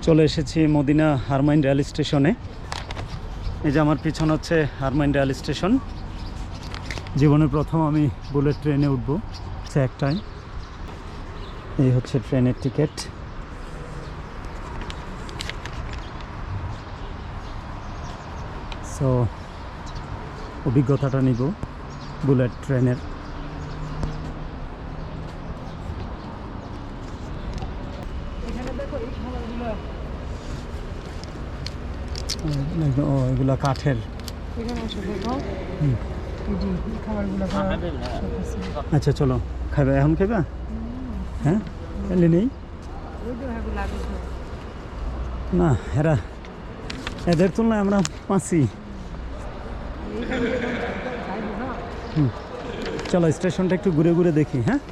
চলে এসেছি Medina Haramain rail স্টেশনে। এই যে আমার পিছন হচ্ছে হারমাইন রেল স্টেশন। জীবনে প্রথম আমি বুলেট ট্রেনে উঠব সে একটাই। এই হচ্ছে ট্রেনের টিকিট। সো অভিজ্ঞতাটা নিব বুলেট ট্রেনের। এগুলা কাঠের। আচ্ছা চলো খাইবা, এখন খাইবা? হ্যাঁ এলে নেই না, এদের তুলনায় আমরা পাঁচি। চলো স্টেশনটা একটু ঘুরে ঘুরে দেখি। হ্যাঁ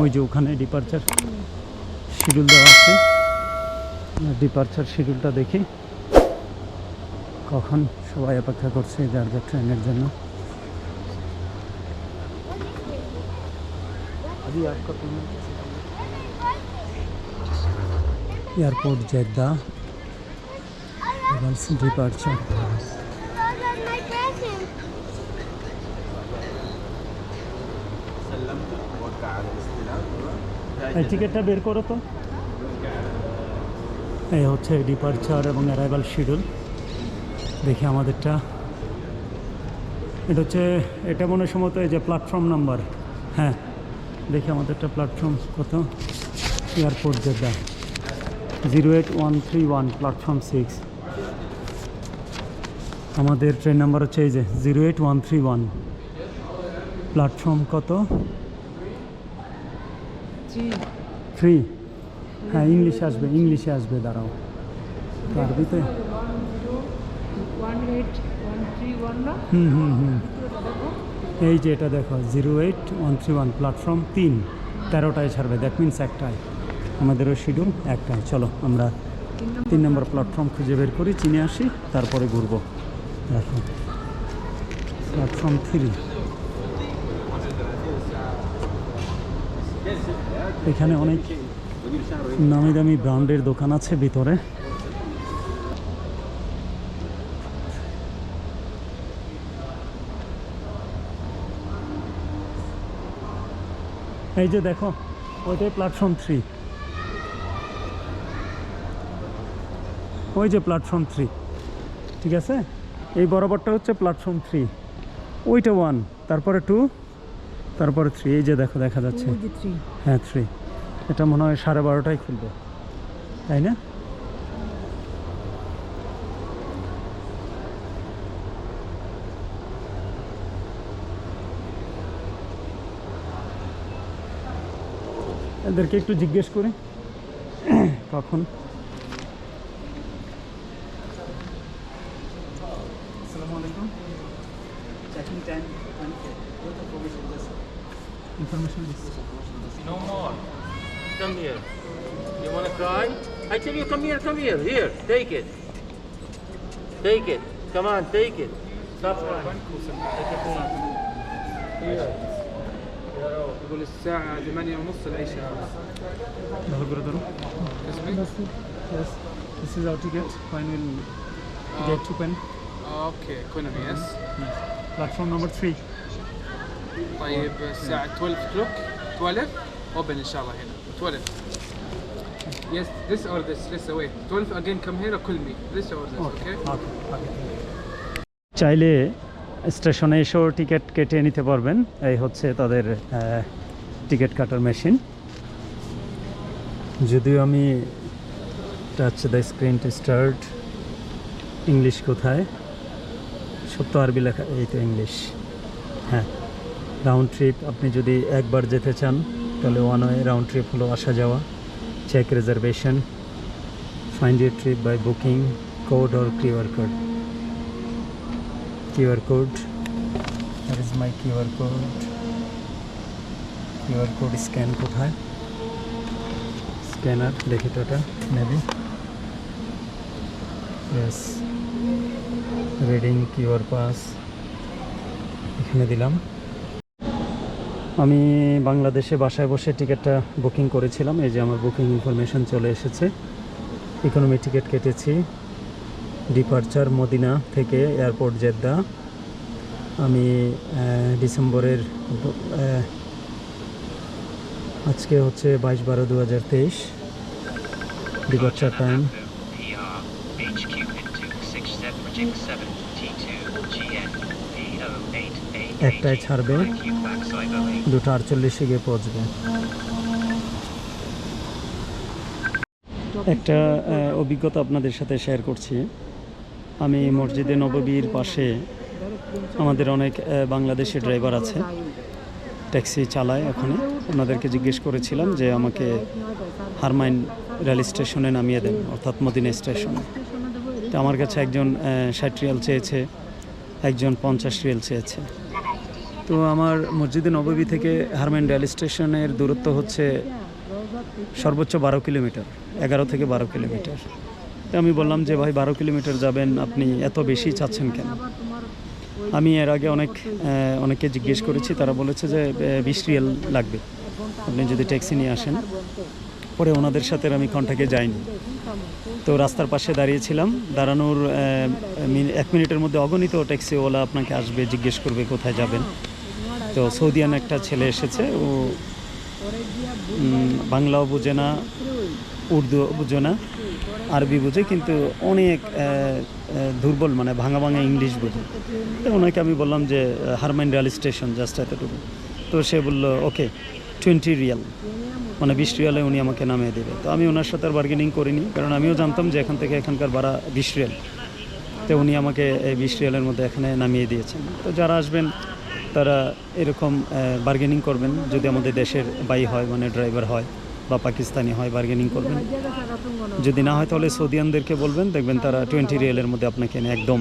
ওই যে ওখানে ডিপারচার শিডিউল দেওয়া আছে। ডিপারচার শিডিউলটা দেখি কখন। সবাই অপেক্ষা করছে যার যার ট্রেনের জন্য। Airport Jeddah departure. এই টিকিটটা বের করো তো। এই হচ্ছে ডিপারচার এবং অ্যারাইভাল শিডিউল। দেখি আমাদেরটা। এটা মনে সম্ভবত এই যে প্ল্যাটফর্ম নাম্বার। হ্যাঁ দেখি আমাদেরটা প্ল্যাটফর্ম কত। Airport Jeddah 08131 platform 6। আমাদের ট্রেন নাম্বার হচ্ছে এই যে 08131 প্ল্যাটফর্ম কত 3। হ্যাঁ ইংলিশে আসবে, দাঁড়াও আরবিতে। এই যে এটা দেখো 08131 প্ল্যাটফর্ম 3, 13টায় ছাড়বে। দ্যাট মিনস একটায়। আমাদেরও শিডিউল একটায়। চলো আমরা 3 নম্বর প্ল্যাটফর্ম খুঁজে বের করি, চিনে আসি, তারপরে ঘুরবো। দেখো প্ল্যাটফর্ম 3। এখানে অনেক নামি দামি ব্র্যান্ডের দোকান আছে ভিতরে। এই যে দেখো ওইটাই প্ল্যাটফর্ম 3। ওই যে প্ল্যাটফর্ম 3, ঠিক আছে। এই বরাবরটা হচ্ছে প্ল্যাটফর্ম 3। ওইটা 1, তারপরে 2, তারপরে 3। এই যে দেখো দেখা যাচ্ছে। হ্যাঁ 3। এটা মনে হয় 12:30টায় খুলবে, তাই না? এদেরকে একটু জিজ্ঞেস করি কখন। আসসালামু আলাইকুম। Checking time information is No more. Come here. You want to cry? I tell you, come here, come here. Here, take it. Take it. Come on, take it. Stop crying. Here. يقول الساعة 8:30 العشاء. ভালো করে ধরো। Yes, this is our ticket. Fine, we'll get to pen. اوكي economy yes. Platform number 3. طيب الساعة 12 o'clock 12 open إن شاء الله هنا 12. Yes, this or this. Let's wait. 12 again. Come here. Call me. This or this. Okay. চাইলে স্টেশনে এসেও ticket কেটে নিতে পারবেন। এই হচ্ছে তাদের ticket কাটার machine. যদিও আমি touch the screen to start. English কোথায়? সব তো আরবি লেখা। এই তো ইংলিশ। হ্যাঁ রাউন্ড ট্রিপ। আপনি যদি একবার যেতে চান তাহলে 1 ওয়ে রাউন্ড ট্রিপ হলো আসা যাওয়া। Check reservation, find your trip by booking, code or QR code. QR code. That is my QR code. QR code scan কোথায়? স্ক্যানার দেখি তো, এটা maybe yes, reading QR pass এখানে দিলাম। আমি বাংলাদেশে বাসায় বসে টিকিটটা বুকিং করেছিলাম। এই যে আমার বুকিং ইনফরমেশন চলে এসেছে। ইকোনমি টিকিট কেটেছি, ডিপারচার মদিনা থেকে এয়ারপোর্ট জেদ্দা। আমি ডিসেম্বরের আজকে হচ্ছে 22/12/2023। ডিপারচার টাইম 1টায় ছাড়বে, 2:48 গিয়ে পৌঁছবে। একটা অভিজ্ঞতা আপনাদের সাথে শেয়ার করছি। আমি মসজিদে নববীর পাশে আমাদের অনেক বাংলাদেশি ড্রাইভার আছে, ট্যাক্সি চালায় ওখানে। ওনাদেরকে জিজ্ঞেস করেছিলাম যে আমাকে হারমাইন রেল স্টেশনে নামিয়ে দেন, অর্থাৎ মদিনা স্টেশনে। তো আমার কাছে একজন 60 রিয়াল চেয়েছে, একজন 50 রিয়াল চেয়েছে। তো আমার মসজিদে নববী থেকে হারমাইন রেল স্টেশনের দূরত্ব হচ্ছে সর্বোচ্চ 12 কিলোমিটার, 11 থেকে 12 কিলোমিটার। তো আমি বললাম যে ভাই 12 কিলোমিটার যাবেন, আপনি এত বেশি চাচ্ছেন কেন? আমি এর আগে অনেককে জিজ্ঞেস করেছি, তারা বলেছে যে 20 রিয়াল লাগবে আপনি যদি ট্যাক্সি নিয়ে আসেন। পরে ওনাদের সাথে আমি কন্ট্যাক্টে যাইনি। তো রাস্তার পাশে দাঁড়িয়েছিলাম, দাঁড়ানোর 1 মিনিটের মধ্যে অগণিত ট্যাক্সিওয়ালা আপনাকে আসবে, জিজ্ঞেস করবে কোথায় যাবেন। তো সৌদিয়ান একটা ছেলে এসেছে, ও বাংলাও বোঝে না, উর্দু বোঝে না, আরবি বোঝে, কিন্তু অনেক দুর্বল, মানে ভাঙা ভাঙা ইংলিশ বোঝে। তো ওনাকে আমি বললাম যে হারমাইন রেল স্টেশন, জাস্ট এতটুকু। তো সে বলল ওকে 20 রিয়াল, মানে 20 রিয়ালে উনি আমাকে নামিয়ে দেবে। তো আমি ওনার সাথে আর বার্গেনিং করিনি, কারণ আমিও জানতাম যে এখান থেকে এখানকার ভাড়া 20 রিয়াল। তো উনি আমাকে এই 20 রিয়ালের মধ্যে এখানে নামিয়ে দিয়েছেন। তো যারা আসবেন তারা এরকম বার্গেনিং করবেন, যদি আমাদের দেশের বাই হয়, মানে ড্রাইভার হয় বা পাকিস্তানি হয়, বার্গেনিং করবেন। যদি না হয় তাহলে সৌদিয়ানদেরকে বলবেন, দেখবেন তারা 20 রিয়ালের মধ্যে আপনাকে এনে একদম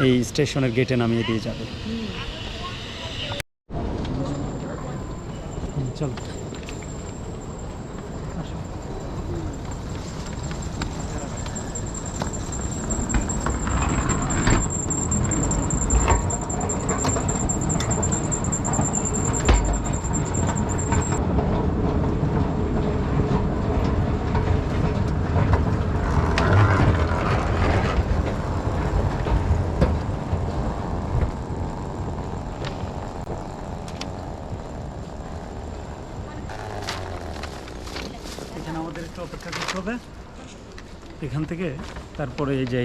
এই স্টেশনের গেটে নামিয়ে দিয়ে যাবে। চল এখানে আমাদের একটু অপেক্ষা করতে হবে। এখান থেকে তারপরে এই যে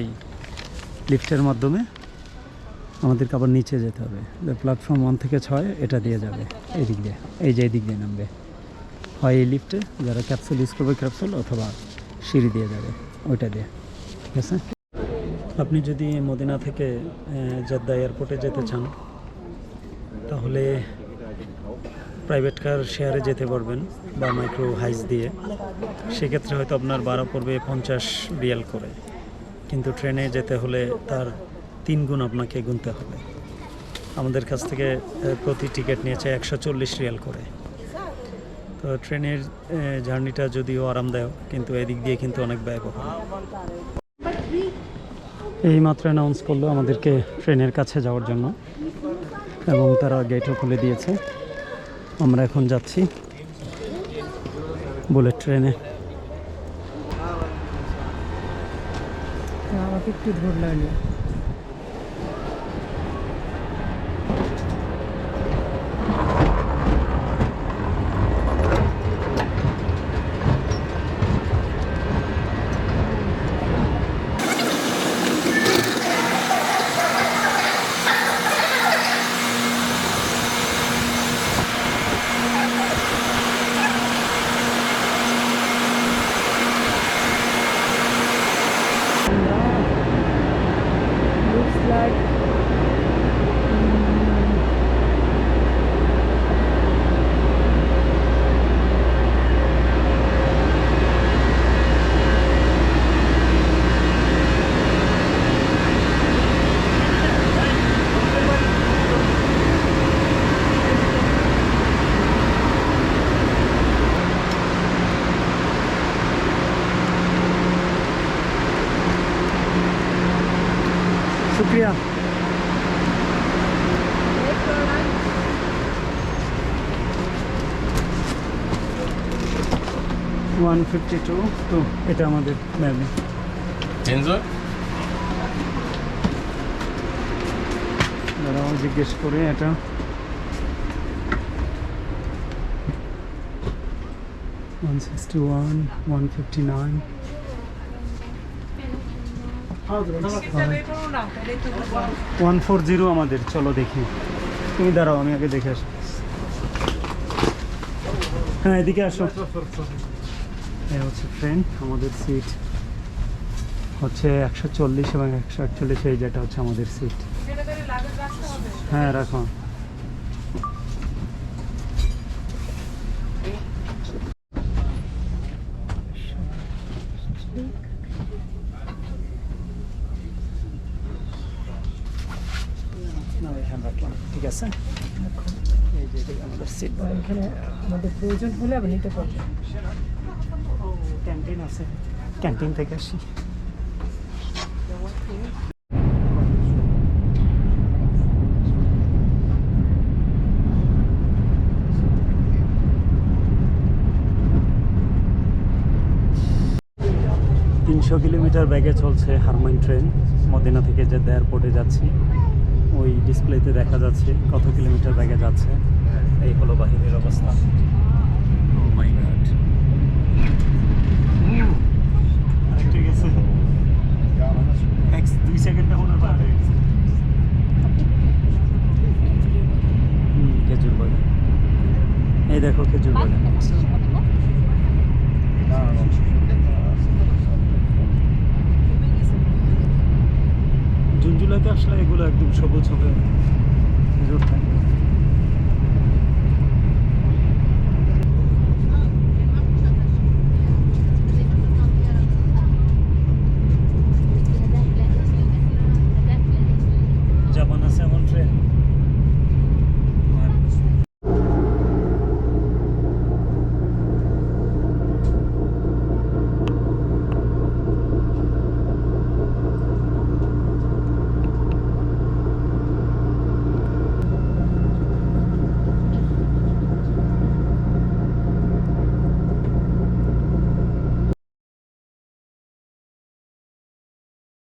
লিফটের মাধ্যমে আমাদেরকে আবার নিচে যেতে হবে। প্ল্যাটফর্ম 1 থেকে 6 এটা দিয়ে যাবে, এই দিক দিয়ে, এই যে এই দিক দিয়ে নামবে। হয় এই লিফটে, যারা ক্যাপসুল ইউজ করবে ক্যাপসুল, অথবা সিঁড়ি দিয়ে যাবে ওইটা দিয়ে, ঠিক আছে। আপনি যদি মদিনা থেকে জেদ্দা এয়ারপোর্টে যেতে চান তাহলে প্রাইভেট কার শেয়ারে যেতে পারবেন বা মাইক্রো হাইস দিয়ে। সেক্ষেত্রে হয়তো আপনার ভাড়া পড়বে 50 রিয়াল করে, কিন্তু ট্রেনে যেতে হলে তার 3 গুণ আপনাকে গুনতে হবে। আমাদের কাছ থেকে প্রতি টিকিট নিয়েছে 140 রিয়াল করে। তো ট্রেনের জার্নিটা যদিও আরামদায়ক, কিন্তু এদিক দিয়ে কিন্তু অনেক ব্যয়বহুল। এই মাত্র অ্যানাউন্স করলো আমাদেরকে ট্রেনের কাছে যাওয়ার জন্য, এবং তারা গেটও খুলে দিয়েছে। আমরা এখন যাচ্ছি বুলেট ট্রেনে। আমাকে একটু ধরলাম। শুক্রিয়া। $152 তো এটা আমাদের ম্যামে Enzo? দাঁড়াও জিজ্ঞেস করে এটা $161, $159 140 আমাদের। চলো দেখি, তুমি দাঁড়াও আমি আগে দেখে আসি। হ্যাঁ এদিকে আসো। এই হচ্ছে ফ্রেন্ড আমাদের সিট হচ্ছে 140 এবং 148, এই যেটা হচ্ছে আমাদের সিট। হ্যাঁ রাখো। না এখানে রাখলাম, ঠিক আছে। এই যে এটাই আমাদের সিট। এখানে আমাদের প্রয়োজন হলে আপনি নিতে পারবেন। ক্যান্টিন আছে, ক্যান্টিন থেকে আসি। $300 কিলোমিটার ব্যাগে চলছে হারমাইন ট্রেন। মদিনা থেকে যে এয়ারপোর্টে যাচ্ছি, ওই ডিসপ্লেতে দেখা যাচ্ছে কত কিলোমিটার ব্যাগে যাচ্ছে। এই হলো বাহিরের অবস্থা। Oh my God! আরেকটা গেছে। 2 সেকেন্ডে মনে হয় পার হয়ে গেছে। খেজুর বাগান, এই দেখো খেজুর বাগান। জুন জুলাইতে আসলে এগুলো একদম সবুজ হবে, খেজুর থাকে।